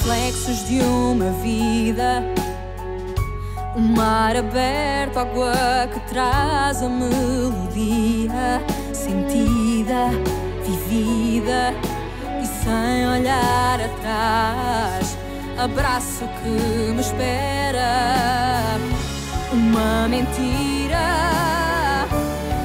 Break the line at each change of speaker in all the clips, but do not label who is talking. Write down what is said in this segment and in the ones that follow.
reflexos de uma vida. O mar aberto, água que traz a melodia, sentida, vivida e sem olhar atrás. Abraço que me espera, uma mentira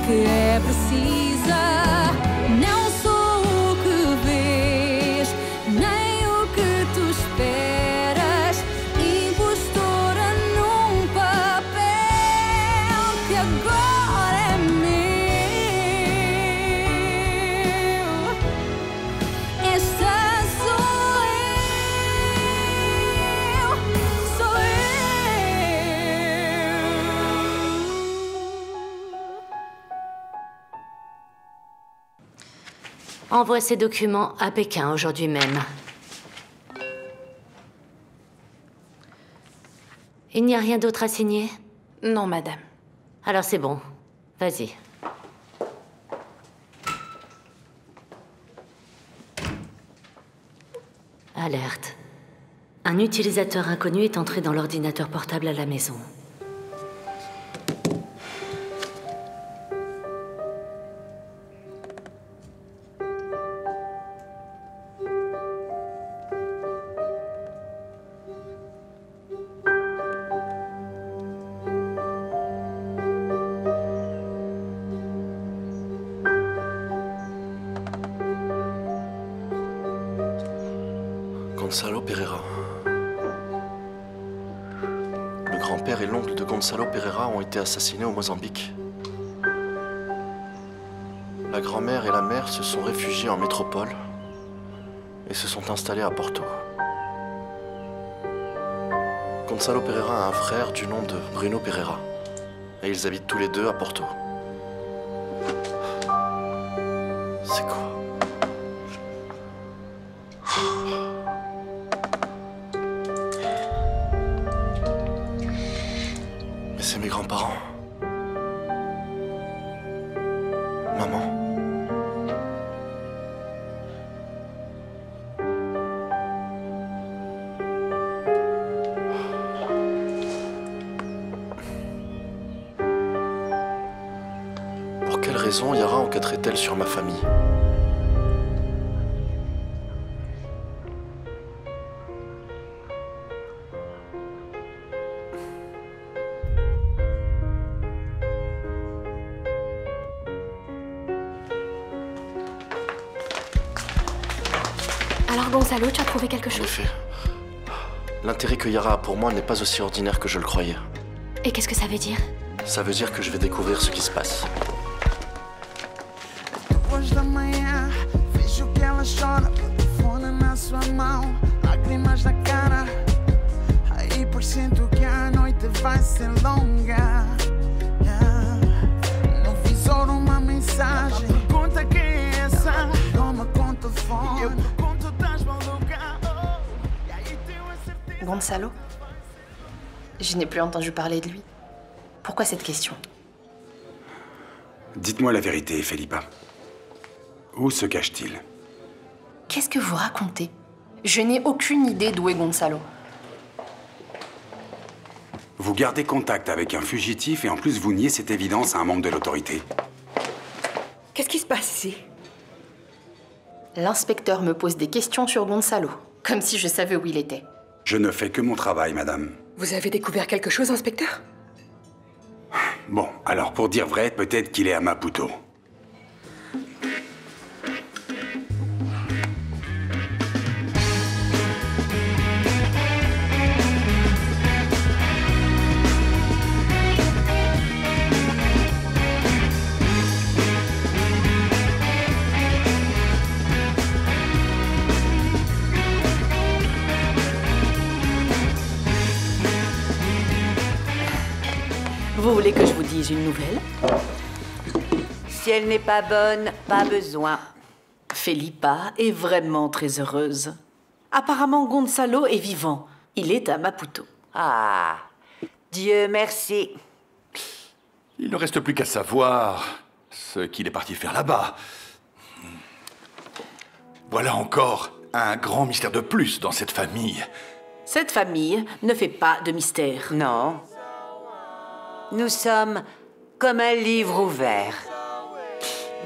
que é precisa. Não sou o que vês, nem o que tu esperas. Impostora num papel que agora é meu. Esta sou eu, sou eu.
Envoie ces documents à Pékin aujourd'hui même. Il n'y a rien d'autre à signer?
Non, madame.
Alors c'est bon. Vas-y. Alerte. Un utilisateur inconnu est entré dans l'ordinateur portable à la maison.
Gonzalo Pereira. Le grand-père et l'oncle de Gonzalo Pereira ont été assassinés au Mozambique. La grand-mère et la mère se sont réfugiées en métropole et se sont installées à Porto. Gonzalo Pereira a un frère du nom de Bruno Pereira et ils habitent tous les deux à Porto. C'est quoi? C'est mes grands-parents. Maman. Pour quelle raison Yara enquêterait-elle sur ma famille?
Alors, Gonzalo, tu as trouvé quelque
En
chose?
effet, l'intérêt que Yara a pour moi n'est pas aussi ordinaire que je le croyais.
Et qu'est-ce que ça veut dire?
Ça veut dire que je vais découvrir ce qui se passe.
Depois da manhã, vejo que ela chora, o telefone na sua mão, lágrimas na cara. Aí pressento que a noite vai ser longa. No visor uma mensagem, pergunta quem é essa. Toma conta de fone, eu pergunto, estás maluca? E aí tenho a certeza.
Gonzalo? Je n'ai plus entendu parler de lui. Pourquoi cette question?
Dites-moi la vérité, Felipa. Où se cache-t-il?
Qu'est-ce que vous racontez? Je n'ai aucune idée d'où est Gonzalo.
Vous gardez contact avec un fugitif et en plus vous niez cette évidence à un membre de l'autorité.
Qu'est-ce qui se passe ici?
L'inspecteur me pose des questions sur Gonzalo, comme si je savais où il était.
Je ne fais que mon travail, madame.
Vous avez découvert quelque chose, inspecteur?
Bon, alors pour dire vrai, peut-être qu'il est à Maputo.
Vous voulez que je vous dise une nouvelle? Si elle n'est pas bonne, pas besoin. Felipa est vraiment très heureuse. Apparemment, Gonzalo est vivant. Il est à Maputo. Ah, Dieu merci.
Il ne reste plus qu'à savoir ce qu'il est parti faire là-bas. Voilà encore un grand mystère de plus dans cette famille.
Cette famille ne fait pas de mystère.
Non. Nous sommes comme un livre ouvert.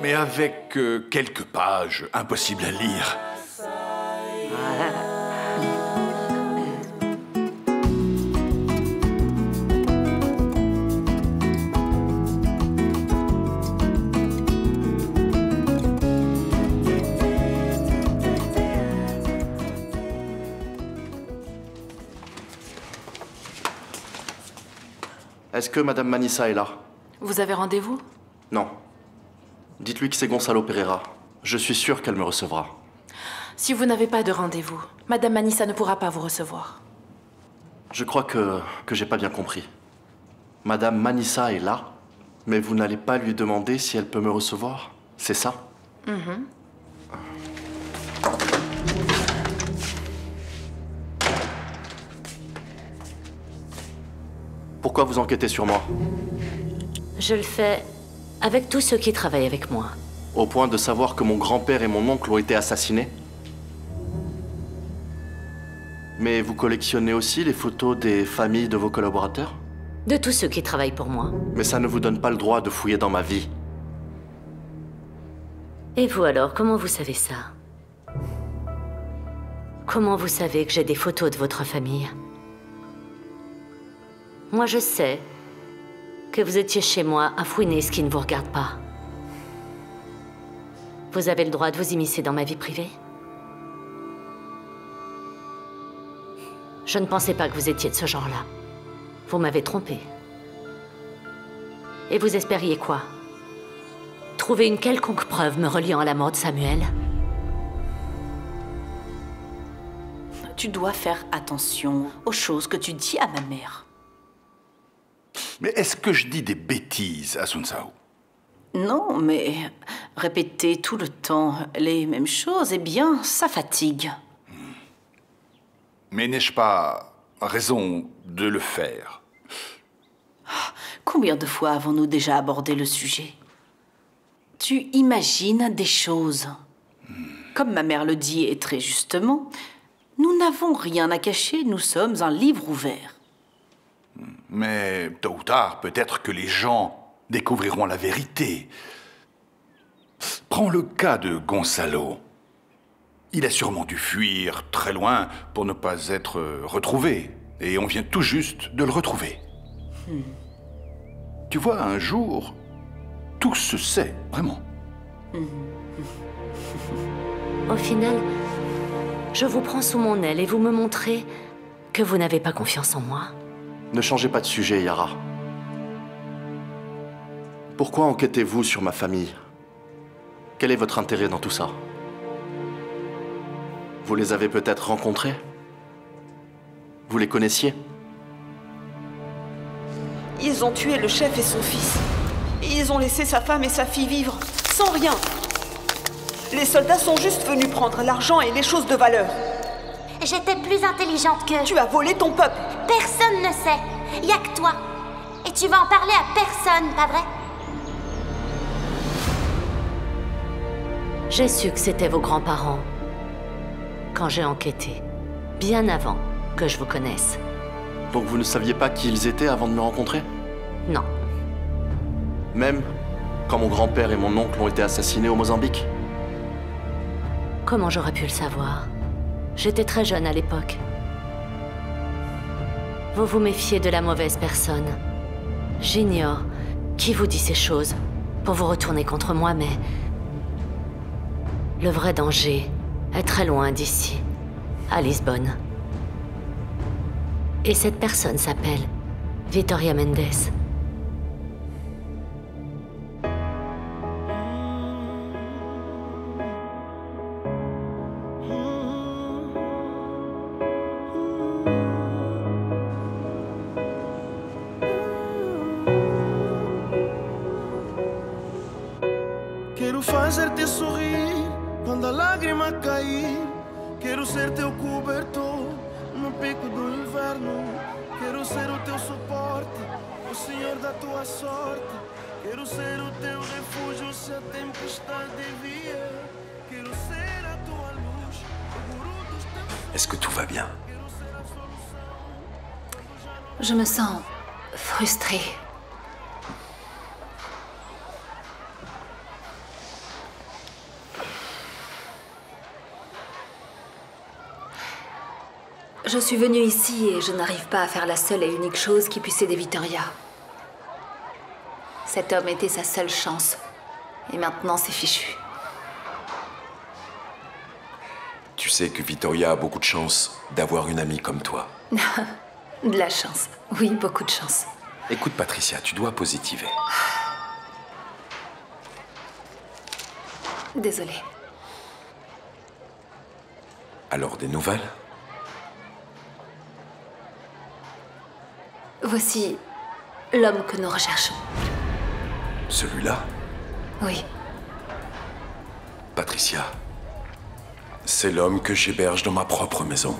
Mais avec quelques pages impossibles à lire.
Est-ce que Madame Manissa est là?
Vous avez rendez-vous?
Non. Dites-lui que c'est Gonzalo Pereira. Je suis sûr qu'elle me recevra.
Si vous n'avez pas de rendez-vous, Madame Manissa ne pourra pas vous recevoir.
Je crois que j'ai pas bien compris. Madame Manissa est là, mais vous n'allez pas lui demander si elle peut me recevoir? C'est ça? Pourquoi vous enquêtez sur moi?
Je le fais avec tous ceux qui travaillent avec moi.
Au point de savoir que mon grand-père et mon oncle ont été assassinés? Mais vous collectionnez aussi les photos des familles de vos collaborateurs?
De tous ceux qui travaillent pour moi.
Mais ça ne vous donne pas le droit de fouiller dans ma vie.
Et vous alors, comment vous savez ça? Comment vous savez que j'ai des photos de votre famille? Moi, je sais que vous étiez chez moi à fouiner ce qui ne vous regarde pas. Vous avez le droit de vous immiscer dans ma vie privée? Je ne pensais pas que vous étiez de ce genre-là. Vous m'avez trompé. Et vous espériez quoi? Trouver une quelconque preuve me reliant à la mort de Samuel?
Tu dois faire attention aux choses que tu dis à ma mère.
Mais est-ce que je dis des bêtises à Sun Sao?
Non, mais répéter tout le temps les mêmes choses, eh bien, ça fatigue.
Mais n'ai-je pas raison de le faire?
Combien de fois avons-nous déjà abordé le sujet? Tu imagines des choses. Comme ma mère le dit, et très justement, nous n'avons rien à cacher, nous sommes un livre ouvert.
Mais tôt ou tard, peut-être que les gens découvriront la vérité. Prends le cas de Gonzalo. Il a sûrement dû fuir très loin pour ne pas être retrouvé. Et on vient tout juste de le retrouver. Tu vois, un jour, tout se sait, vraiment.
Au final, je vous prends sous mon aile et vous me montrez que vous n'avez pas confiance en moi.
Ne changez pas de sujet, Yara. Pourquoi enquêtez-vous sur ma famille? Quel est votre intérêt dans tout ça? Vous les avez peut-être rencontrés? Vous les connaissiez?
Ils ont tué le chef et son fils. Et ils ont laissé sa femme et sa fille vivre, sans rien. Les soldats sont juste venus prendre l'argent et les choses de valeur.
J'étais plus intelligente qu'eux.
Tu as volé ton peuple.
Personne ne sait. Y a que toi. Et tu vas en parler à personne, pas vrai?
J'ai su que c'était vos grands-parents quand j'ai enquêté, bien avant que je vous connaisse.
Donc vous ne saviez pas qui ils étaient avant de me rencontrer?
Non.
Même quand mon grand-père et mon oncle ont été assassinés au Mozambique?
Comment j'aurais pu le savoir? J'étais très jeune à l'époque. Vous vous méfiez de la mauvaise personne. J'ignore qui vous dit ces choses pour vous retourner contre moi, mais le vrai danger est très loin d'ici, à Lisbonne. Et cette personne s'appelle Victoria Mendes.
Quero fazer-te sorrir quando a lágrima cair. Quero ser teu cobertor no pico do inverno. Quero ser o teu suporte, o senhor da tua sorte. Quero ser o teu refúgio se a tempestade vier. Quero ser a tua luz,
Est-ce que tout va bien?
Je me sens frustrée. Je suis venue ici et je n'arrive pas à faire la seule et unique chose qui puisse aider Victoria. Cet homme était sa seule chance. Et maintenant, c'est fichu.
Tu sais que Victoria a beaucoup de chance d'avoir une amie comme toi.
De la chance. Oui, beaucoup de chance.
Écoute, Patricia, tu dois positiver.
Désolée.
Alors, des nouvelles?
Voici l'homme que nous recherchons.
Celui-là?
Oui.
Patricia, c'est l'homme que j'héberge dans ma propre maison.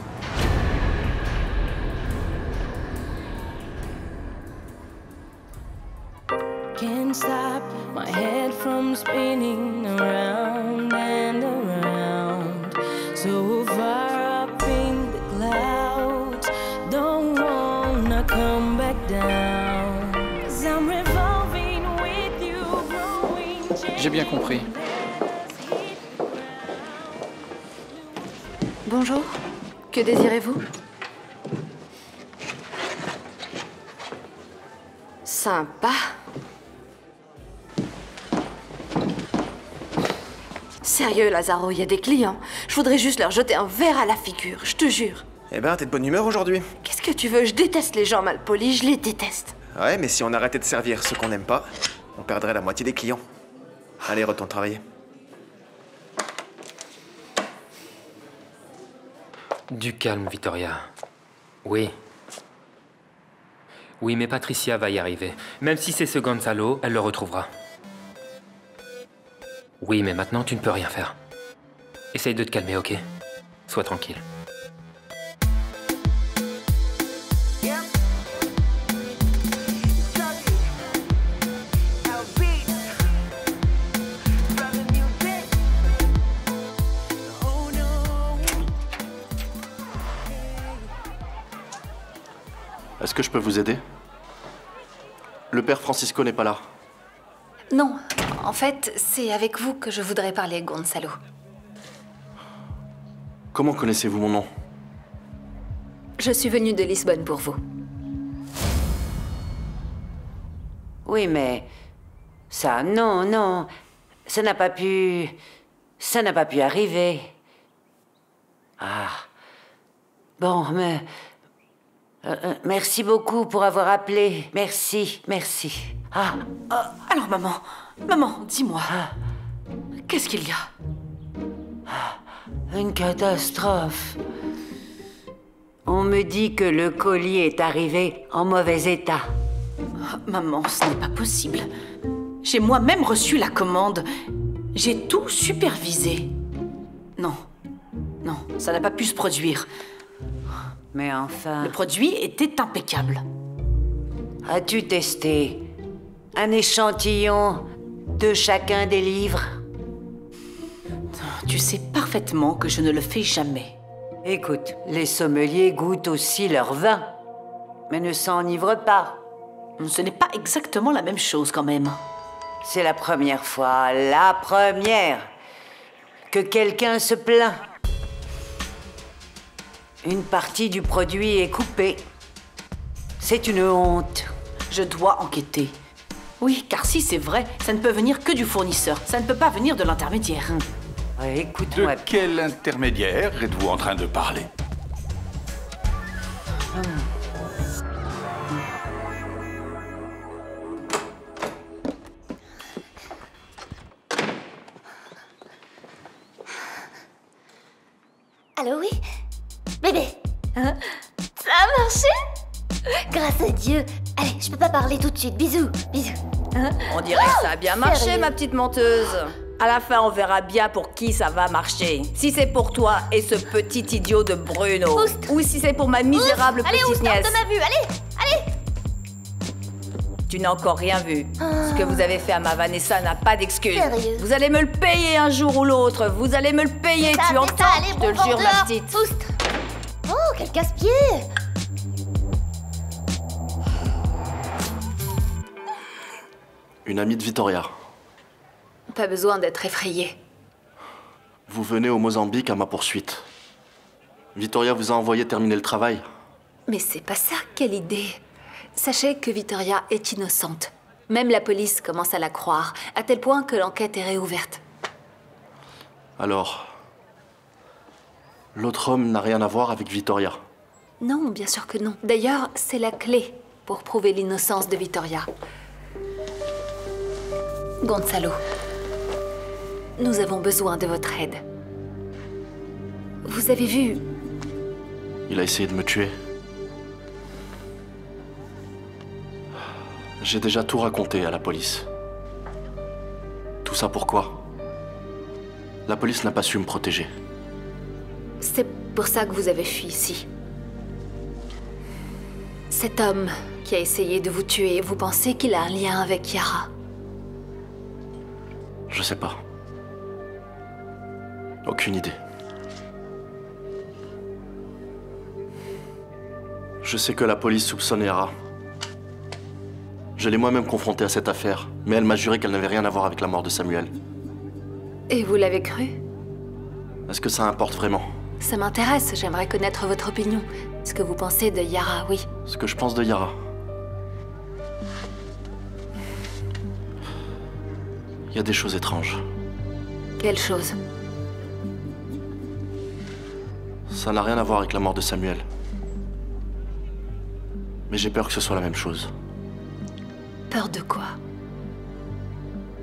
Can't stop my head from spinning around and around, so far up in the clouds. Don't wanna come back down, 'cause I'm revolving with you, growing.
J'ai bien compris.
Bonjour. Que désirez-vous? Sympa. Sérieux, Lazaro, il y a des clients. Je voudrais juste leur jeter un verre à la figure, je te jure.
Eh ben, t'es de bonne humeur aujourd'hui.
Qu'est-ce que tu veux? Je déteste les gens mal polis, je les déteste.
Ouais, mais si on arrêtait de servir ceux qu'on n'aime pas, on perdrait la moitié des clients. Allez, retourne travailler.
Du calme, Victoria. Oui. Oui, mais Patricia va y arriver. Même si c'est ce Gonzalo, elle le retrouvera. Oui, mais maintenant, tu ne peux rien faire. Essaye de te calmer, ok? Sois tranquille.
Est-ce que je peux vous aider? Le père Francisco n'est pas là.
Non, en fait, c'est avec vous que je voudrais parler, Gonzalo.
Comment connaissez-vous mon nom?
Je suis venue de Lisbonne pour vous.
Oui, mais... ça, non. Ça n'a pas pu arriver. Ah. Bon, mais... merci beaucoup pour avoir appelé. Merci. Ah.
Alors, maman, dis-moi. Qu'est-ce qu'il y a?
Une catastrophe. On me dit que le colis est arrivé en mauvais état.
Maman, ce n'est pas possible. J'ai moi-même reçu la commande. J'ai tout supervisé. Non, ça n'a pas pu se produire.
Mais enfin...
Le produit était impeccable.
As-tu testé un échantillon de chacun des livres?
Tu sais parfaitement que je ne le fais jamais.
Écoute, les sommeliers goûtent aussi leur vin, mais ne s'enivrent pas.
Ce n'est pas exactement la même chose quand même.
C'est la première fois, que quelqu'un se plaint. Une partie du produit est coupée. C'est une honte.
Je dois enquêter. Oui, car si c'est vrai, ça ne peut venir que du fournisseur. Ça ne peut pas venir de l'intermédiaire.
Ouais, écoute-moi.
De quel intermédiaire êtes-vous en train de parler?
Allô, oui? Bébé, hein? Ça a marché? Grâce à Dieu. Allez, je peux pas parler tout de suite. Bisous. Hein?
On dirait que ça a bien marché,
sérieux?
ma petite menteuse. À la fin, on verra bien pour qui ça va marcher. Si c'est pour toi et ce petit idiot de Bruno.
Oust.
Ou si c'est pour ma misérable
Allez,
petite
Oust,
nièce.
hors de ma vue. Allez.
Tu n'as encore rien vu. Ce que vous avez fait à ma Vanessa n'a pas d'excuse.
Sérieux?
Vous allez me le payer un jour ou l'autre. Vous allez me le payer, tu entends?
Allez,
Je te
bon
le jure, ma
vendeur.
petite.
Oust. casse-pied.
Une amie de Vittoria.
Pas besoin d'être effrayé.
Vous venez au Mozambique à ma poursuite. Vittoria vous a envoyé terminer le travail.
Mais c'est pas ça, quelle idée. Sachez que Vittoria est innocente. Même la police commence à la croire, à tel point que l'enquête est réouverte.
Alors, l'autre homme n'a rien à voir avec Vittoria.
Non, bien sûr que non. D'ailleurs, c'est la clé pour prouver l'innocence de Vittoria. Gonzalo, nous avons besoin de votre aide. Vous avez vu...
Il a essayé de me tuer. J'ai déjà tout raconté à la police. Tout ça pourquoi? La police n'a pas su me protéger.
C'est pour ça que vous avez fui ici. Cet homme qui a essayé de vous tuer, vous pensez qu'il a un lien avec Yara?
Je sais pas. Aucune idée. Je sais que la police soupçonne Yara. Je l'ai moi-même confrontée à cette affaire, mais elle m'a juré qu'elle n'avait rien à voir avec la mort de Samuel.
Et vous l'avez cru?
Est-ce que ça importe vraiment?
Ça m'intéresse, j'aimerais connaître votre opinion. Ce que vous pensez de Yara, oui.
Ce que je pense de Yara. Il y a des choses étranges.
Quelle chose?
Ça n'a rien à voir avec la mort de Samuel. Mais j'ai peur que ce soit la même chose.
Peur de quoi?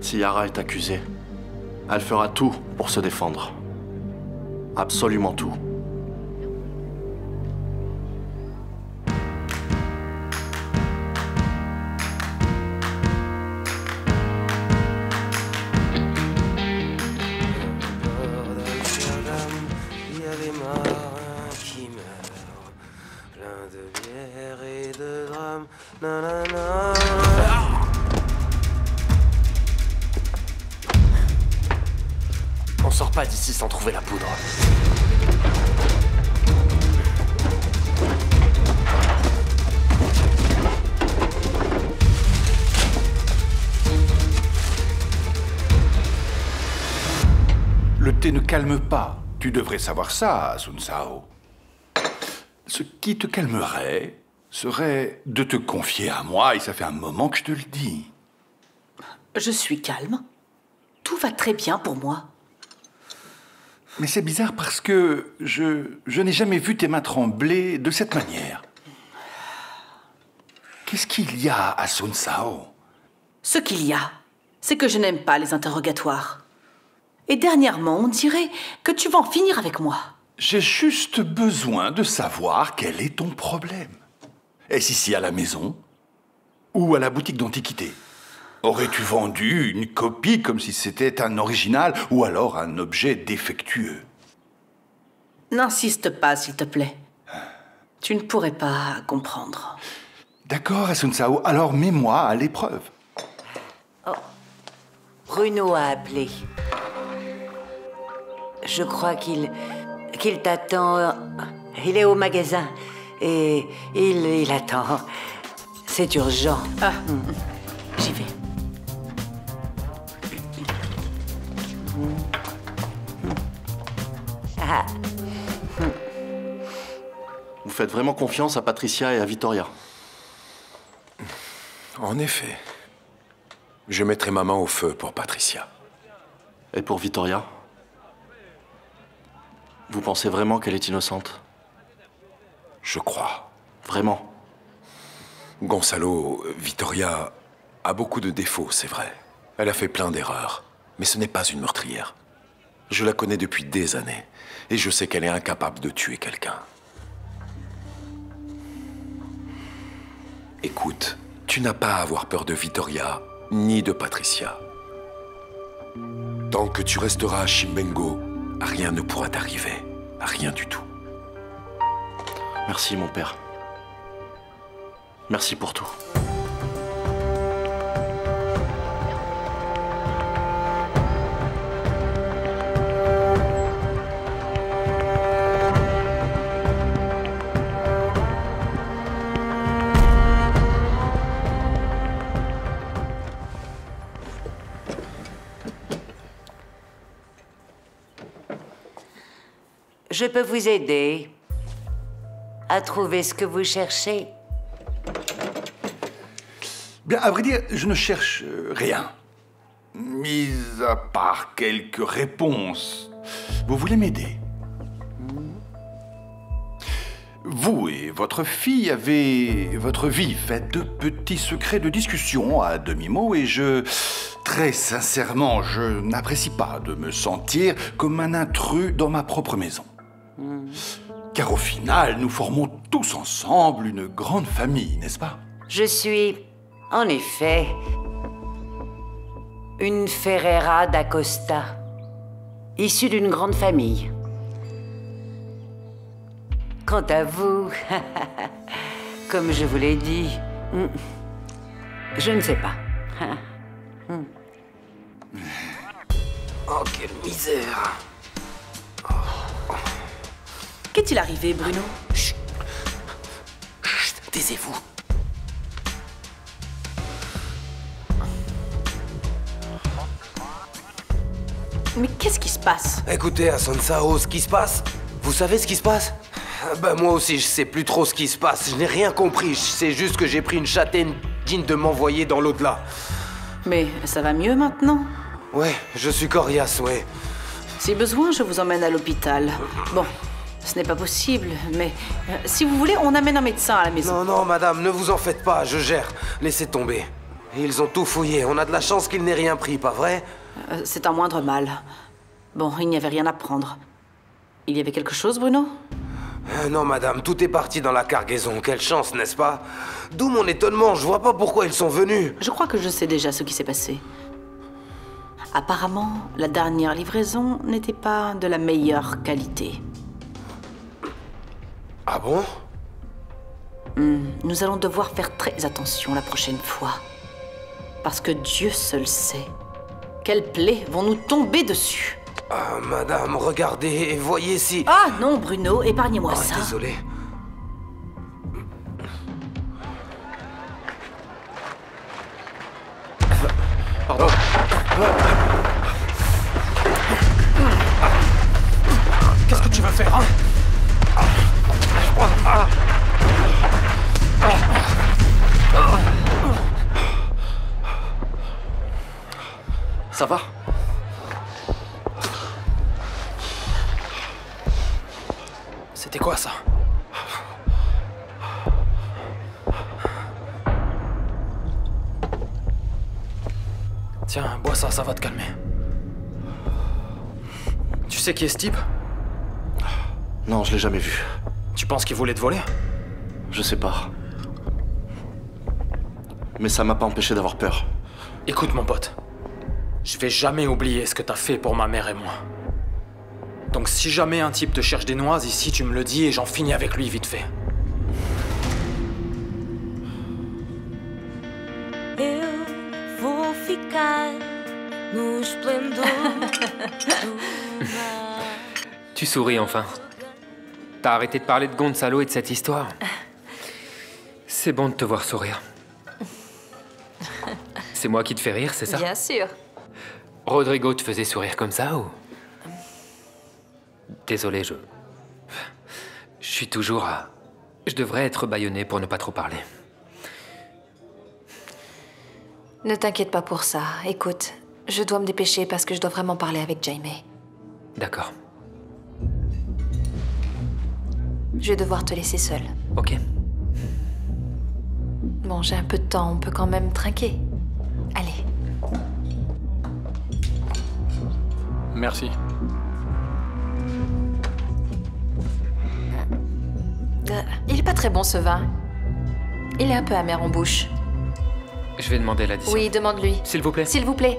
Si Yara est accusée, elle fera tout pour se défendre. Absolument tout.
Il y a des marins qui meurent, plein de bière et de drames. Nanana.
On sort pas d'ici sans trouver la poudre.
Le thé ne calme pas. Tu devrais savoir ça, Sun Sao. Ce qui te calmerait serait de te confier à moi, et ça fait un moment que je te le dis.
Je suis calme. Tout va très bien pour moi.
Mais c'est bizarre parce que je n'ai jamais vu tes mains trembler de cette manière. Qu'est-ce qu'il y a à Sun Sao?
Ce qu'il y a, c'est que je n'aime pas les interrogatoires. Et dernièrement, on dirait que tu vas en finir avec moi.
J'ai juste besoin de savoir quel est ton problème. Est-ce ici à la maison ou à la boutique d'antiquité? Aurais-tu vendu une copie comme si c'était un original ou alors un objet défectueux?
N'insiste pas, s'il te plaît. Tu ne pourrais pas comprendre.
D'accord, Sun Sao, alors mets-moi à l'épreuve.
Oh. Bruno a appelé. Je crois qu'il t'attend. Il est au magasin et il attend. C'est urgent.
Ah, j'y vais.
Ah.
Vous faites vraiment confiance à Patricia et à Vittoria?
En effet. Je mettrai ma main au feu pour Patricia.
Et pour Vittoria? Vous pensez vraiment qu'elle est innocente?
Je crois.
Vraiment?
Gonzalo, Vittoria a beaucoup de défauts, c'est vrai. Elle a fait plein d'erreurs, mais ce n'est pas une meurtrière. Je la connais depuis des années, et je sais qu'elle est incapable de tuer quelqu'un. Écoute, tu n'as pas à avoir peur de Vittoria, ni de Patricia. Tant que tu resteras à Chimbengo, rien ne pourra t'arriver. Rien du tout.
Merci, mon père. Merci pour tout.
je peux vous aider à trouver ce que vous cherchez.
Bien, à vrai dire, je ne cherche rien. Mis à part quelques réponses. Vous voulez m'aider? Vous et votre fille avez votre vie faite de petits secrets de discussion à demi-mot et très sincèrement, je n'apprécie pas de me sentir comme un intrus dans ma propre maison. Car au final, nous formons tous ensemble une grande famille, n'est-ce pas?
Je suis, en effet, une Ferreira d'Acosta, issue d'une grande famille. Quant à vous, comme je vous l'ai dit, je ne sais pas.
Oh, quelle misère.
Qu'est-il arrivé, Bruno?
Chut. Chut, taisez-vous.
Mais qu'est-ce qui se passe?
Écoutez, Assunção, ce qui se passe? Vous savez ce qui se passe? Ben moi aussi, je sais plus trop ce qui se passe. Je n'ai rien compris. Je sais juste que j'ai pris une châtaigne digne de m'envoyer dans l'au-delà.
Mais ça va mieux maintenant?
Ouais, je suis coriace, ouais.
Si besoin, je vous emmène à l'hôpital. Bon, ce n'est pas possible, mais si vous voulez, on amène un médecin à la maison.
Non, non, madame, ne vous en faites pas, je gère. Laissez tomber. Ils ont tout fouillé. On a de la chance qu'ils n'aient rien pris, pas vrai?
C'est un moindre mal. Bon, il n'y avait rien à prendre. Il y avait quelque chose, Bruno?
Non, madame, tout est parti dans la cargaison. Quelle chance, n'est-ce pas? D'où mon étonnement, je vois pas pourquoi ils sont venus.
Je crois que je sais déjà ce qui s'est passé. Apparemment, la dernière livraison n'était pas de la meilleure qualité.
Ah bon?
Nous allons devoir faire très attention la prochaine fois. Parce que Dieu seul sait quelles plaies vont nous tomber dessus.
Ah, madame, regardez et voyez si...
Ah non, Bruno, épargnez-moi ça.
Désolé.
Pardon. Qu'est-ce que tu veux faire, hein? Ça va? C'était quoi ça? Tiens, bois ça, ça va te calmer. Tu sais qui est ce type?
Non, je l'ai jamais vu.
Tu penses qu'il voulait te voler?
Je sais pas. Mais ça m'a pas empêché d'avoir peur.
Écoute mon pote, je vais jamais oublier ce que t'as fait pour ma mère et moi. Donc si jamais un type te cherche des noises ici, tu me le dis et j'en finis avec lui vite fait.
Eu vou ficar no esplendor do mar.
Tu souris enfin. T'as arrêté de parler de Gonzalo et de cette histoire? C'est bon de te voir sourire. C'est moi qui te fais rire, c'est ça?
Bien sûr.
Rodrigo te faisait sourire comme ça ou... Désolé, je suis toujours à... Je devrais être bâillonné pour ne pas trop parler.
Ne t'inquiète pas pour ça. Écoute, je dois me dépêcher parce que je dois vraiment parler avec Jaime.
D'accord.
Je vais devoir te laisser seule.
Ok.
Bon, j'ai un peu de temps, on peut quand même trinquer. Allez.
Merci.
Il est pas très bon ce vin. Il est un peu amer en bouche.
Je vais demander l'addition.
Oui, demande-lui.
S'il vous plaît.
S'il vous plaît.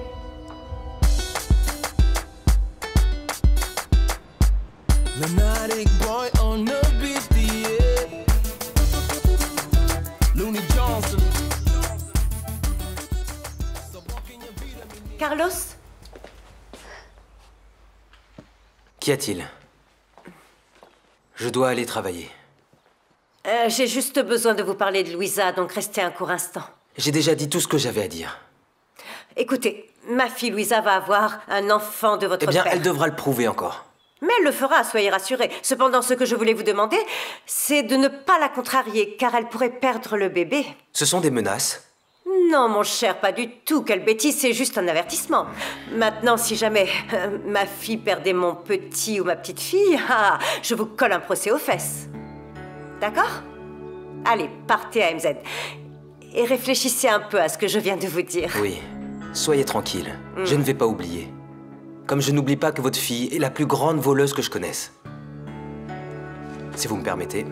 Lunatic boy on the beat, yeah. Looney Johnson.
Carlos?
Qu'y a-t-il? Je dois aller travailler.
J'ai juste besoin de vous parler de Louisa, donc restez un court instant.
J'ai déjà dit tout ce que j'avais à dire.
Écoutez, ma fille Louisa va avoir un enfant de votre
Eh bien,
père.
elle devra le prouver encore.
Mais elle le fera, soyez rassurés. Cependant, ce que je voulais vous demander, c'est de ne pas la contrarier, car elle pourrait perdre le bébé.
Ce sont des menaces.
Non, mon cher, pas du tout. Quelle bêtise, c'est juste un avertissement. Maintenant, si jamais ma fille perdait mon petit ou ma petite fille, je vous colle un procès aux fesses. D'accord? Allez, partez à MZ. Et réfléchissez un peu à ce que je viens de vous dire.
Oui, soyez tranquille. Je ne vais pas oublier. Comme je n'oublie pas que votre fille est la plus grande voleuse que je connaisse. Si vous me permettez.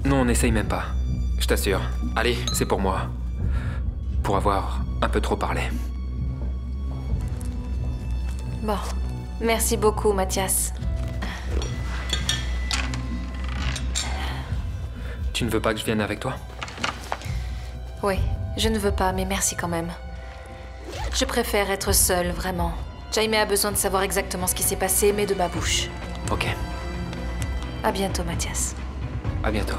Non, on n'essaye même pas. Je t'assure. Allez, c'est pour moi. Pour avoir un peu trop parlé.
Bon, merci beaucoup, Mathias.
Tu ne veux pas que je vienne avec toi?
Oui, je ne veux pas, mais merci quand même. Je préfère être seule, vraiment. Jaime a besoin de savoir exactement ce qui s'est passé, mais de ma bouche.
Ok.
À bientôt, Mathias.
À bientôt.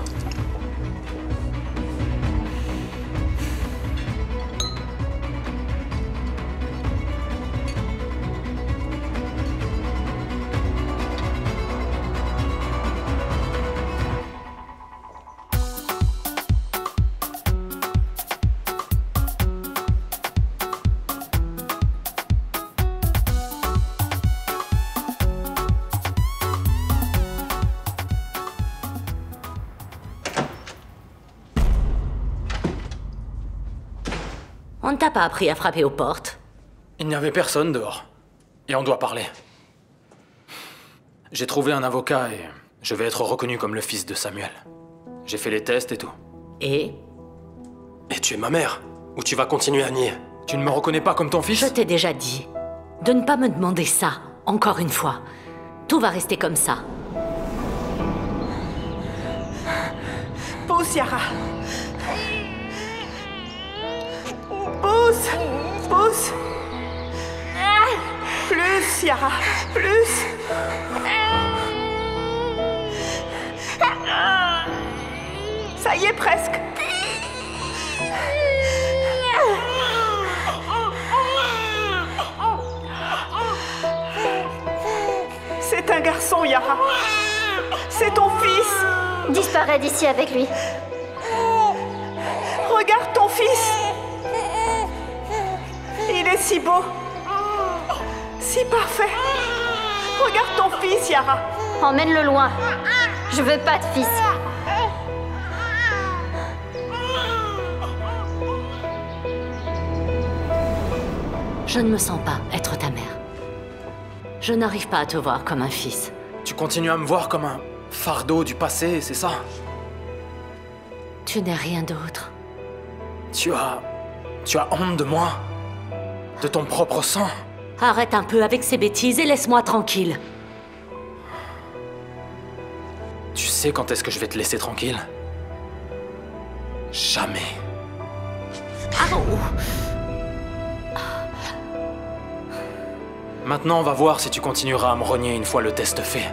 On ne t'a pas appris à frapper aux portes?
Il n'y avait personne dehors. Et on doit parler. J'ai trouvé un avocat et je vais être reconnu comme le fils de Samuel. J'ai fait les tests et tout.
Et?
Et tu es ma mère? Ou tu vas continuer à nier? Tu ne me reconnais pas comme ton fils?
Je t'ai déjà dit de ne pas me demander ça, encore une fois. Tout va rester comme ça.
Pousse, Yara. Pousse. Pousse. Plus, Yara. Plus. Ça y est, presque. C'est un garçon, Yara. C'est ton fils.
Disparais d'ici avec lui.
Regarde ton fils. Il est si beau. Si parfait. Regarde ton fils, Yara.
Emmène-le loin. Je veux pas de fils.
Je ne me sens pas être ta mère. Je n'arrive pas à te voir comme un fils.
Tu continues à me voir comme un fardeau du passé, c'est ça?
Tu n'es rien d'autre.
Tu as honte de moi? De ton propre sang?
Arrête un peu avec ces bêtises et laisse-moi tranquille.
Tu sais quand est-ce que je vais te laisser tranquille? Jamais. Maintenant, on va voir si tu continueras à me rogner une fois le test fait.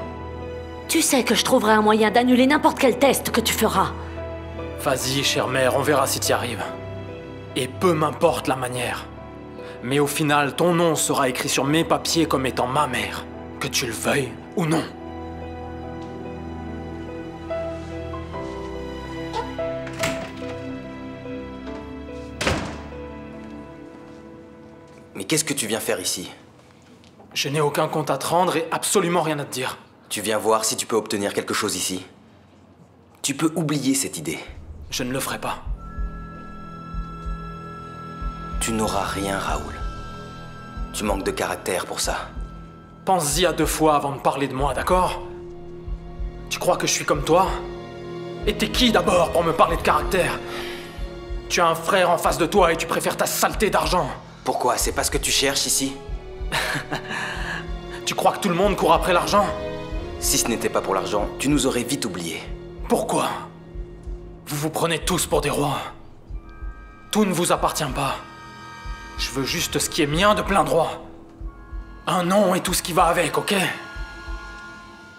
Tu sais que je trouverai un moyen d'annuler n'importe quel test que tu feras.
Vas-y, chère mère, on verra si t'y arrives. Et peu m'importe la manière. Mais au final, ton nom sera écrit sur mes papiers comme étant ma mère. Que tu le veuilles ou non.
Mais qu'est-ce que tu viens faire ici?
Je n'ai aucun compte à te rendre et absolument rien à te dire.
Tu viens voir si tu peux obtenir quelque chose ici. Tu peux oublier cette idée.
Je ne le ferai pas.
Tu n'auras rien, Raoul. Tu manques de caractère pour ça.
Pense-y à 2 fois avant de parler de moi, d'accord? Tu crois que je suis comme toi? Et t'es qui d'abord pour me parler de caractère? Tu as un frère en face de toi et tu préfères ta saleté d'argent.
Pourquoi? C'est pas ce que tu cherches ici?
Tu crois que tout le monde court après l'argent?
Si ce n'était pas pour l'argent, tu nous aurais vite oubliés.
Pourquoi? Vous vous prenez tous pour des rois. Tout ne vous appartient pas. Je veux juste ce qui est mien de plein droit. Un nom et tout ce qui va avec, ok?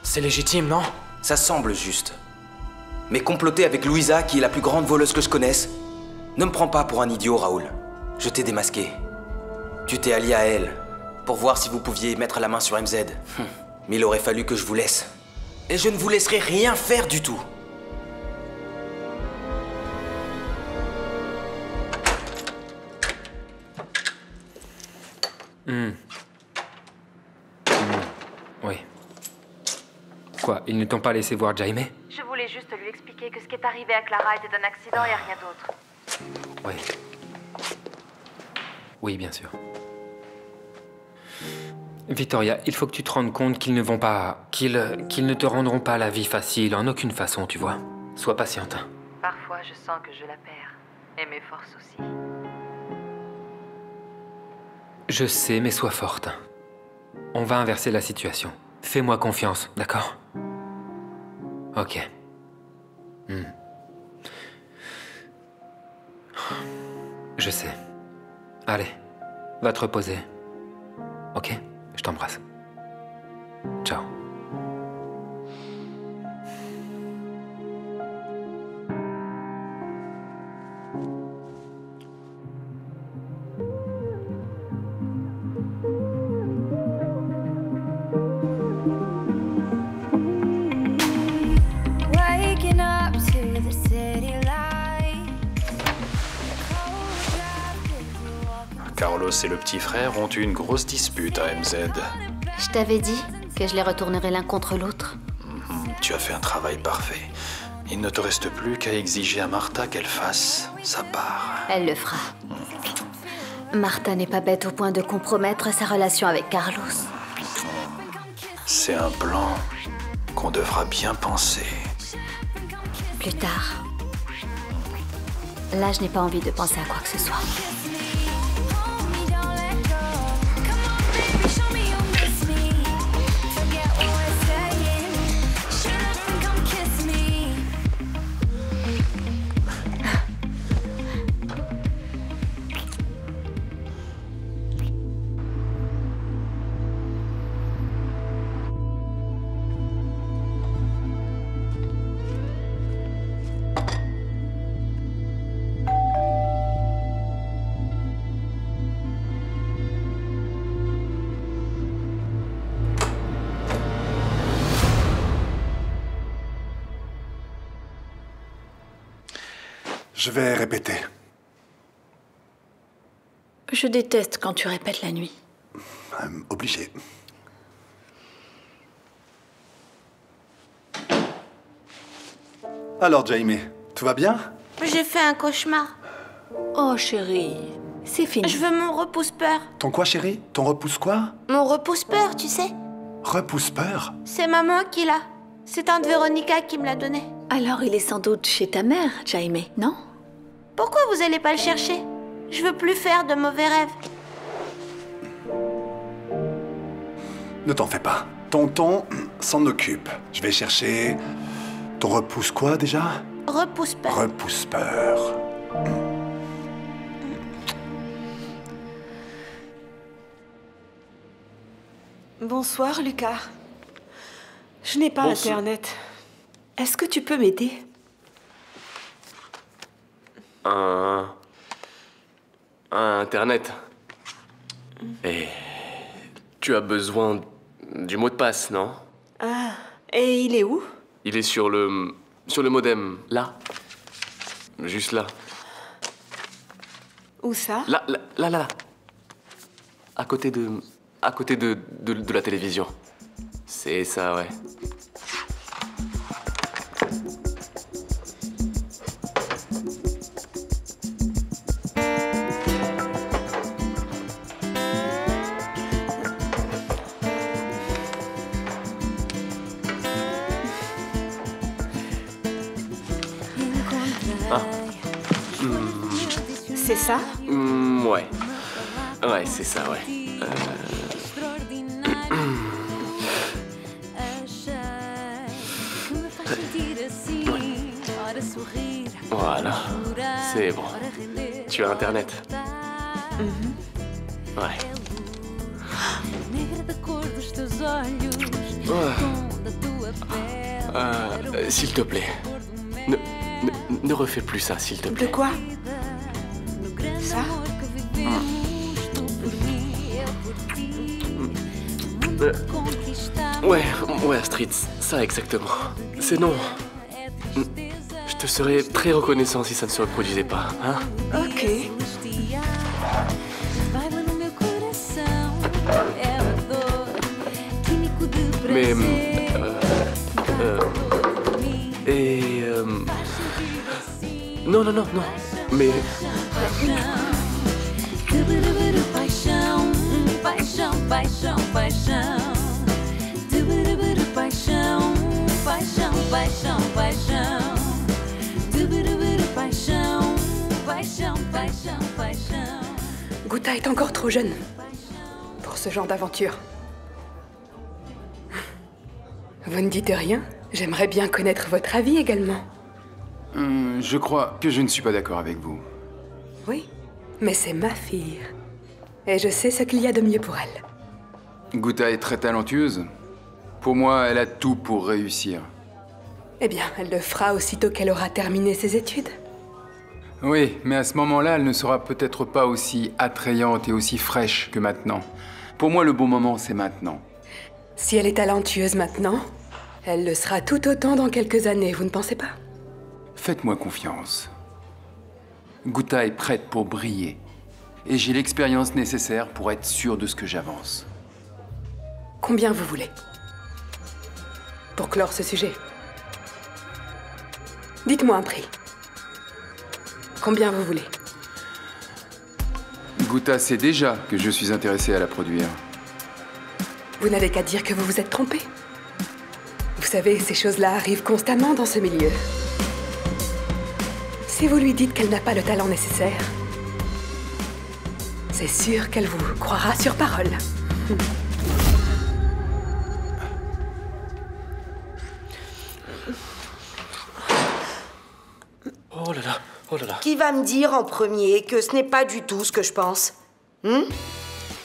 C'est légitime, non?
Ça semble juste. Mais comploter avec Louisa, qui est la plus grande voleuse que je connaisse, ne me prends pas pour un idiot, Raoul. Je t'ai démasqué. Tu t'es allié à elle pour voir si vous pouviez mettre la main sur MZ. Mais il aurait fallu que je vous laisse. Et je ne vous laisserai rien faire du tout.
Oui. Quoi, ils ne t'ont pas laissé voir Jaime?
Je voulais juste lui expliquer que ce qui est arrivé à Clara était un accident et rien d'autre.
Oui. Oui, bien sûr. Victoria, il faut que tu te rendes compte qu'ils ne vont pas... qu'ils ne te rendront pas la vie facile en aucune façon, tu vois. Sois patiente.
Parfois, je sens que je la perds. Et mes forces aussi.
Je sais, mais sois forte. On va inverser la situation. Fais-moi confiance, d'accord? Ok. Je sais. Allez, va te reposer. Ok? Je t'embrasse. Ciao.
Waking up to the city lights.
Carlos et le petit frère ont eu une grosse dispute à MZ.
Je t'avais dit que je les retournerais l'un contre l'autre.
Tu as fait un travail parfait. Il ne te reste plus qu'à exiger à Martha qu'elle fasse sa part.
Elle le fera. Martha n'est pas bête au point de compromettre sa relation avec Carlos.
C'est un plan qu'on devra bien penser.
Plus tard. Là, je n'ai pas envie de penser à quoi que ce soit.
Je vais répéter.
Je déteste quand tu répètes la nuit.
Obligé. Alors, Jaime, tout va bien?
J'ai fait un cauchemar.
Oh, chérie, c'est fini.
Je veux mon repousse-peur.
Ton quoi, chérie? Ton repousse quoi?
Mon repousse-peur, tu sais.
Repousse-peur?
C'est maman qui l'a. C'est tante Véronica qui me l'a donné.
Alors il est sans doute chez ta mère, Jaime, non?
Pourquoi vous allez pas le chercher? Je veux plus faire de mauvais rêves.
Ne t'en fais pas. Tonton s'en occupe. Je vais chercher... Ton repousse quoi, déjà?
Repousse-peur.
Repousse-peur.
Bonsoir, Lucas. Je n'ai pas Internet. Est-ce que tu peux m'aider?
Internet. Et tu as besoin du mot de passe, non?
Ah, et il est où?
Il est sur le modem, là. Juste là.
Où ça?
Là. À côté de la télévision. C'est ça, ouais.
C'est ça?
Ouais. Ouais, c'est ça, ouais. Voilà. C'est bon. Tu as Internet? Ouais. S'il te plaît. Ne refais plus ça, s'il te plaît.
De quoi? Ça?
Ouais, Astrid, ça exactement. C'est non. Je te serais très reconnaissant si ça ne se reproduisait pas, hein?
Ok.
Mais... Non. Mais...
Paixão, paixão, paixão, paixão. Paixão, paixão, paixão, paixão. Paixão, paixão, paixão, paixão.
Guta est encore trop jeune pour ce genre d'aventure. Vous ne dites rien? J'aimerais bien connaître votre avis également.
Je crois que je ne suis pas d'accord avec vous.
Oui, mais c'est ma fille. Et je sais ce qu'il y a de mieux pour elle.
Guta est très talentueuse. Pour moi, elle a tout pour réussir.
Eh bien, elle le fera aussitôt qu'elle aura terminé ses études.
Oui, mais à ce moment-là, elle ne sera peut-être pas aussi attrayante et aussi fraîche que maintenant. Pour moi, le bon moment, c'est maintenant.
Si elle est talentueuse maintenant, elle le sera tout autant dans quelques années, vous ne pensez pas?
Faites-moi confiance. Guta est prête pour briller. Et j'ai l'expérience nécessaire pour être sûr de ce que j'avance.
Combien vous voulez? Pour clore ce sujet. Dites-moi un prix. Combien vous voulez?
Guta sait déjà que je suis intéressé à la produire.
Vous n'avez qu'à dire que vous vous êtes trompé. Vous savez, ces choses-là arrivent constamment dans ce milieu. Si vous lui dites qu'elle n'a pas le talent nécessaire, c'est sûr qu'elle vous croira sur parole.
Oh là là, oh là là.
Qui va me dire en premier que ce n'est pas du tout ce que je pense?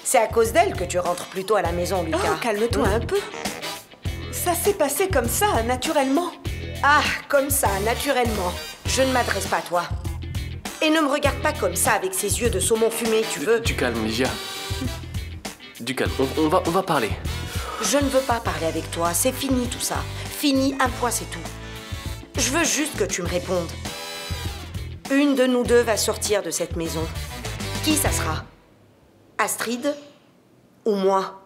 C'est à cause d'elle que tu rentres plus tôt à la maison, Lucas.
Oh, calme-toi un peu. Ça s'est passé comme ça, naturellement.
Ah, comme ça, naturellement. Je ne m'adresse pas à toi. Et ne me regarde pas comme ça avec ces yeux de saumon fumé, tu veux?
Du calme, Ligia. Du calme, on va parler.
Je ne veux pas parler avec toi, c'est fini tout ça. Fini, un point, c'est tout. Je veux juste que tu me répondes. Une de nous deux va sortir de cette maison. Qui ça sera? Astrid ou moi?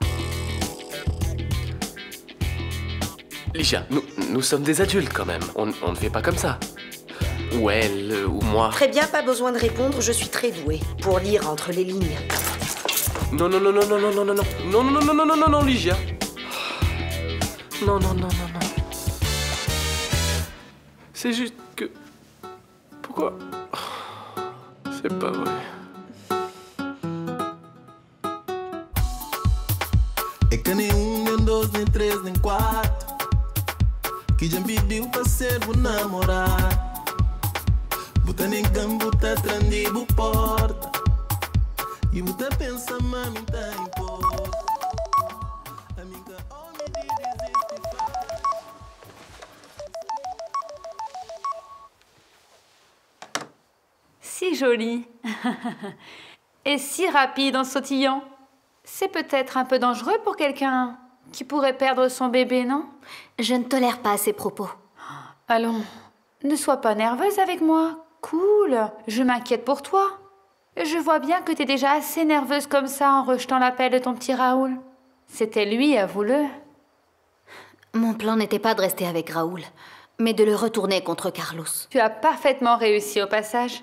Ligia, nous sommes des adultes quand même. On ne fait pas comme ça. Ou elle, ou moi.
Très bien, pas besoin de répondre, je suis très douée pour lire entre les lignes.
Non, Ligia. Non. C'est juste que... Pourquoi? C'est pas vrai.
É que nem nem dois, nem três, nem quatro. Que já me pediu pra ser o namorado. Buta nem campo, tá trandido porta. E buta pensa, mami, tá imposto. Amiga, homem de desistir.
Si joli. Et si rapide en sautillant. C'est peut-être un peu dangereux pour quelqu'un qui pourrait perdre son bébé, non?
Je ne tolère pas ces propos.
Allons, ne sois pas nerveuse avec moi. Cool, je m'inquiète pour toi. Je vois bien que t'es déjà assez nerveuse comme ça en rejetant l'appel de ton petit Raoul. C'était lui, avoue-le.
Mon plan n'était pas de rester avec Raoul, mais de le retourner contre Carlos.
Tu as parfaitement réussi au passage.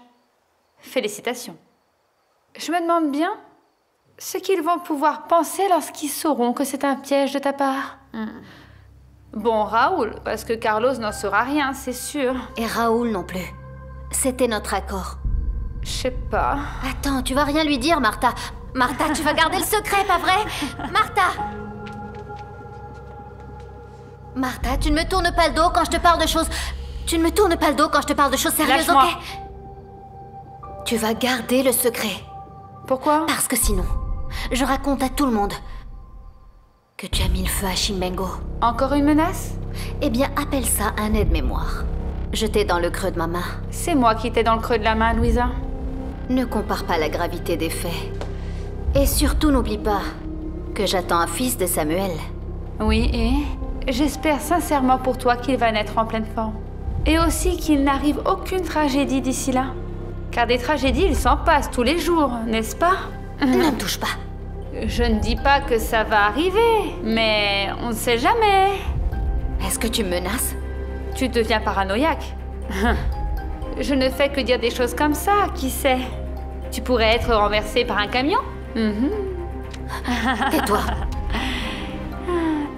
Félicitations. Je me demande bien ce qu'ils vont pouvoir penser lorsqu'ils sauront que c'est un piège de ta part. Bon, Raoul, parce que Carlos n'en saura rien, c'est sûr.
Et Raoul non plus. C'était notre accord.
Je sais pas.
Attends, tu vas rien lui dire, Martha. Martha, tu vas garder le secret, pas vrai? Martha! Martha, tu ne me tournes pas le dos quand je te parle de choses... Tu ne me tournes pas le dos quand je te parle de choses sérieuses,
Lâche-moi.
ok? Tu vas garder le secret.
Pourquoi?
Parce que sinon, je raconte à tout le monde que tu as mis le feu à Chimbengo.
Encore une menace?
Eh bien, appelle ça un aide-mémoire. Je t'ai dans le creux de ma main.
C'est moi qui t'ai dans le creux de la main, Louisa.
Ne compare pas la gravité des faits. Et surtout, n'oublie pas
que j'attends un fils de Samuel.
Oui, et j'espère sincèrement pour toi qu'il va naître en pleine forme. Et aussi qu'il n'arrive aucune tragédie d'ici là. Car des tragédies, il s'en passe tous les jours, n'est-ce pas?
Ne me touche pas.
Je ne dis pas que ça va arriver, mais on ne sait jamais.
Est-ce que tu me menaces?
Tu deviens paranoïaque. Je ne fais que dire des choses comme ça, qui sait? Tu pourrais être renversé par un camion?
Tais-toi.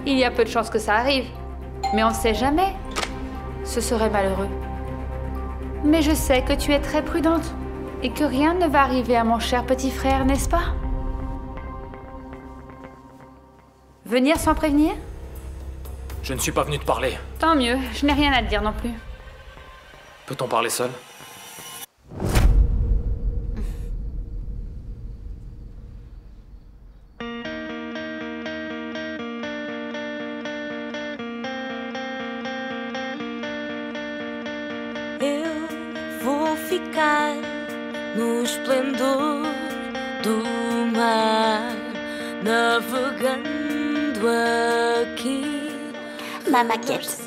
Il y a peu de chances que ça arrive, mais on ne sait jamais. Ce serait malheureux. Mais je sais que tu es très prudente et que rien ne va arriver à mon cher petit frère, n'est-ce pas? Venir sans prévenir?
Je ne suis pas venu te parler.
Tant mieux, je n'ai rien à te dire non plus.
Peut-on parler seul?
Eu vou ficar no esplendor do mar, navegando aqui.
Ma maquette.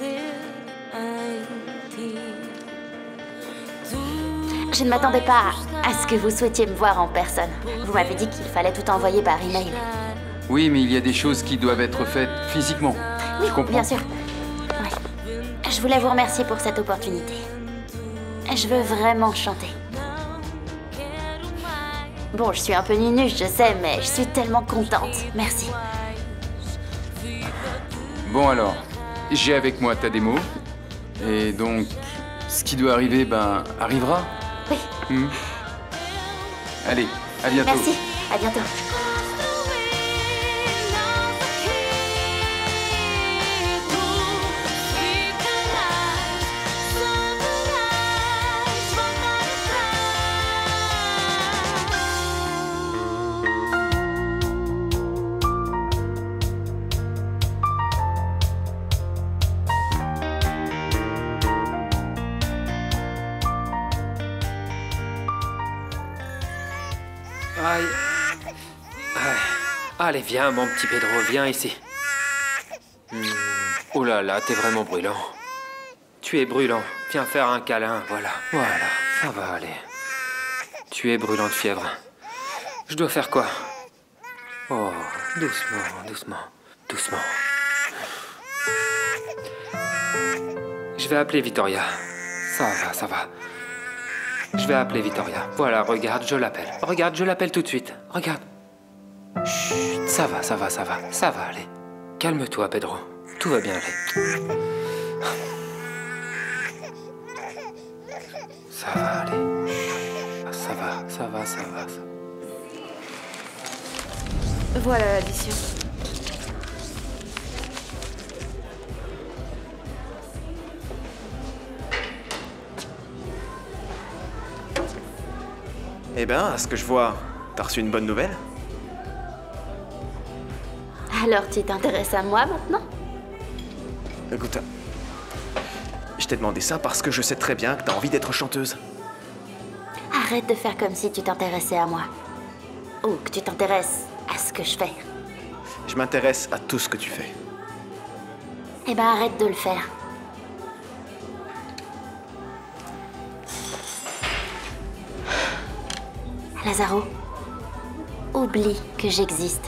Je ne m'attendais pas à ce que vous souhaitiez me voir en personne. Vous m'avez dit qu'il fallait tout envoyer par email.
Oui, mais il y a des choses qui doivent être faites physiquement.
Oui,
Je comprends.
bien sûr. Oui. Je voulais vous remercier pour cette opportunité. Je veux vraiment chanter. Bon, je suis un peu nunuche, je sais, mais je suis tellement contente. Merci.
Bon alors, j'ai avec moi ta démo. Et donc, ce qui doit arriver, ben, arrivera.
Oui.
Allez, à bientôt.
Merci, à bientôt.
Aïe. Aïe. Allez, viens, mon petit Pedro, viens ici. Oh là là, t'es vraiment brûlant. Tu es brûlant. Viens faire un câlin, voilà. Voilà, ça va aller. Tu es brûlant de fièvre. Je dois faire quoi? Oh, doucement, doucement, doucement. Je vais appeler Victoria. Ça va, ça va. Je vais appeler Victoria. Voilà, regarde, je l'appelle. Regarde, je l'appelle tout de suite. Regarde. Chut, ça va, ça va, ça va. Ça va aller. Calme-toi, Pedro. Tout va bien aller. Ça va aller. Ça va, ça va, ça va.
Voilà l'addition.
Eh ben, à ce que je vois, t'as reçu une bonne nouvelle?
Alors tu t'intéresses à moi maintenant?
Écoute, je t'ai demandé ça parce que je sais très bien que t'as envie d'être chanteuse.
Arrête de faire comme si tu t'intéressais à moi. Ou que tu t'intéresses à ce que je fais.
Je m'intéresse à tout ce que tu fais.
Eh ben arrête de le faire. Lazaro, oublie que j'existe.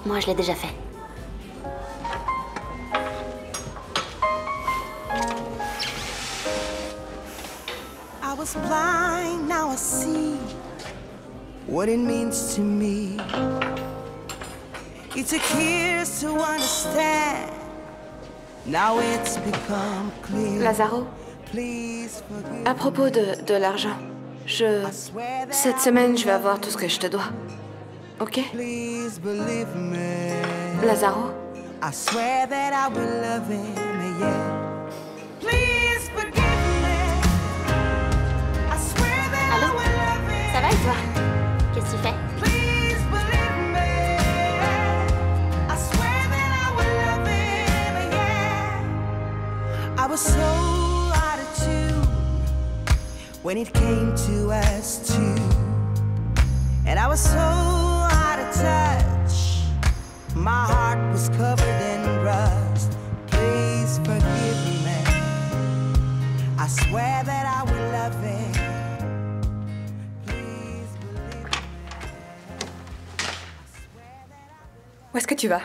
Moi, je l'ai déjà fait.
I was blind, now I see what it means to me. It took years to understand. Now it's become clear.
Lazaro, à propos de l'argent, cette semaine, je vais avoir tout ce que je te dois. Ok? Lazaro?
I swear that I will love him, yeah. Please forgive me. I swear that I will love him.
Ça va et toi? Qu'est-ce que tu fais?
Please believe me. I swear that I will love him, yeah. I was so out of tune when it came to us two, and I was so out of touch was covered in rust. Please forgive me. I swear that I will love it.
Où est-ce que tu vas?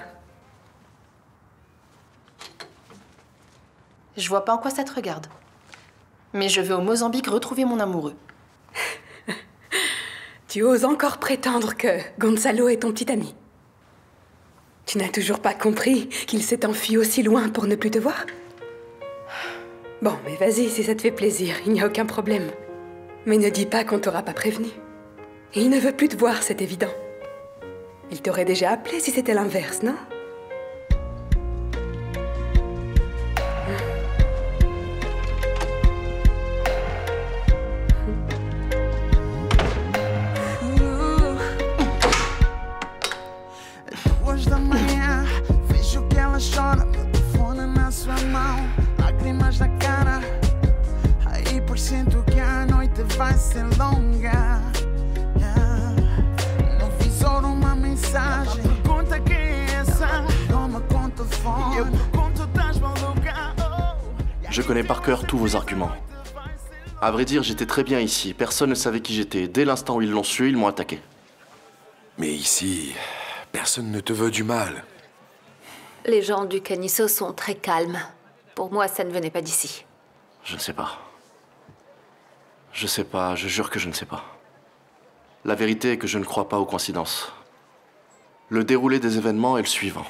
Je vois pas en quoi ça te regarde. Mais je vais au Mozambique retrouver mon amoureux.
Tu oses encore prétendre que Gonzalo est ton petit ami? Tu n'as toujours pas compris qu'il s'est enfui aussi loin pour ne plus te voir? Bon, mais vas-y, si ça te fait plaisir, il n'y a aucun problème. Mais ne dis pas qu'on t'aura pas prévenu. Il ne veut plus te voir, c'est évident. Il t'aurait déjà appelé si c'était l'inverse, non?
Duas da manhã, vejo que ela chora, meu telefone na sua mão, lágrimas na cara. Aí por cento que a noite vai ser longa. No visor uma mensagem, pergunta quem é essa. Não me conta o telefone, eu pergunto, estás maluca?
Je connais par cœur tous vos arguments. À vrai dire, j'étais très bien ici. Personne ne savait qui j'étais. Dès l'instant où ils l'ont su, ils m'ont attaqué.
Mais ici, personne ne te veut du mal.
Les gens du Canisso sont très calmes. Pour moi, ça ne venait pas d'ici.
Je ne sais pas. Je sais pas, je jure que je ne sais pas. La vérité est que je ne crois pas aux coïncidences. Le déroulé des événements est le suivant.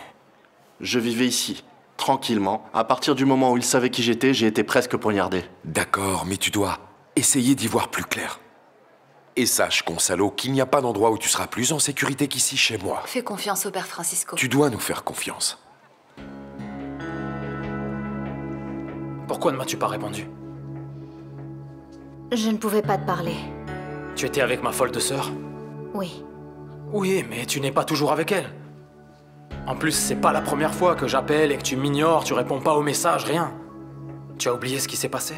Je vivais ici, tranquillement. À partir du moment où ils savaient qui j'étais, j'ai été presque poignardé.
D'accord, mais tu dois essayer d'y voir plus clair. Et sache, Gonzalo, qu'il n'y a pas d'endroit où tu seras plus en sécurité qu'ici chez moi.
Fais confiance au père Francisco.
Tu dois nous faire confiance.
Pourquoi ne m'as-tu pas répondu?
Je ne pouvais pas te parler.
Tu étais avec ma folle de sœur?
Oui.
Oui, mais tu n'es pas toujours avec elle. En plus, c'est pas la première fois que j'appelle et que tu m'ignores, tu réponds pas aux messages, rien. Tu as oublié ce qui s'est passé?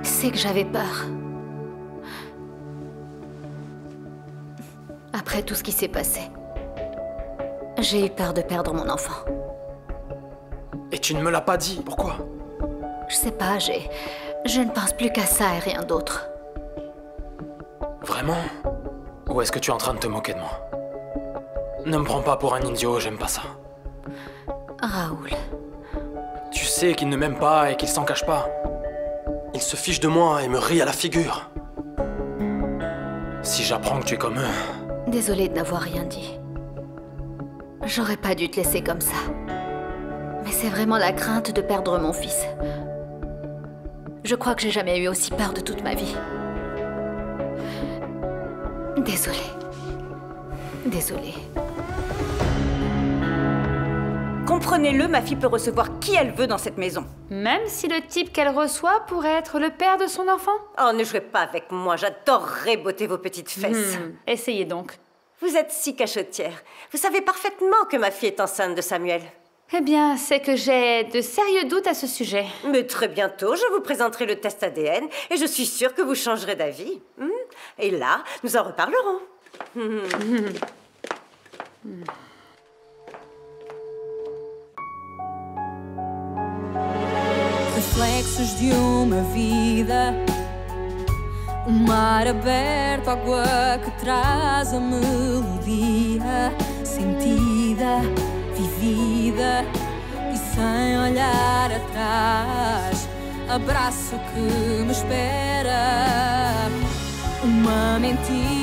C'est que j'avais peur. Après tout ce qui s'est passé, j'ai eu peur de perdre mon enfant.
Et tu ne me l'as pas dit, pourquoi?
Je sais pas, je ne pense plus qu'à ça et rien d'autre.
Vraiment? Ou est-ce que tu es en train de te moquer de moi? Ne me prends pas pour un idiot, j'aime pas ça.
Raoul.
Tu sais qu'il ne m'aime pas et qu'il s'en cache pas. Il se fiche de moi et me rit à la figure. Si j'apprends que tu es comme eux...
Désolée de n'avoir rien dit. J'aurais pas dû te laisser comme ça. Mais c'est vraiment la crainte de perdre mon fils. Je crois que j'ai jamais eu aussi peur de toute ma vie. Désolée. Désolée.
Comprenez-le, ma fille peut recevoir qui elle veut dans cette maison.
Même si le type qu'elle reçoit pourrait être le père de son enfant?
Oh, ne jouez pas avec moi, j'adorerais botter vos petites fesses.
Essayez donc.
Vous êtes si cachotière. Vous savez parfaitement que ma fille est enceinte de Samuel.
Eh bien, c'est que j'ai de sérieux doutes à ce sujet.
Mais très bientôt, je vous présenterai le test ADN et je suis sûre que vous changerez d'avis. Et là, nous en reparlerons.
Reflexos de uma vida, mar aberto, água que traz a melodia sentida, vivida e sem olhar atrás. Abraço que me espera, uma mentira.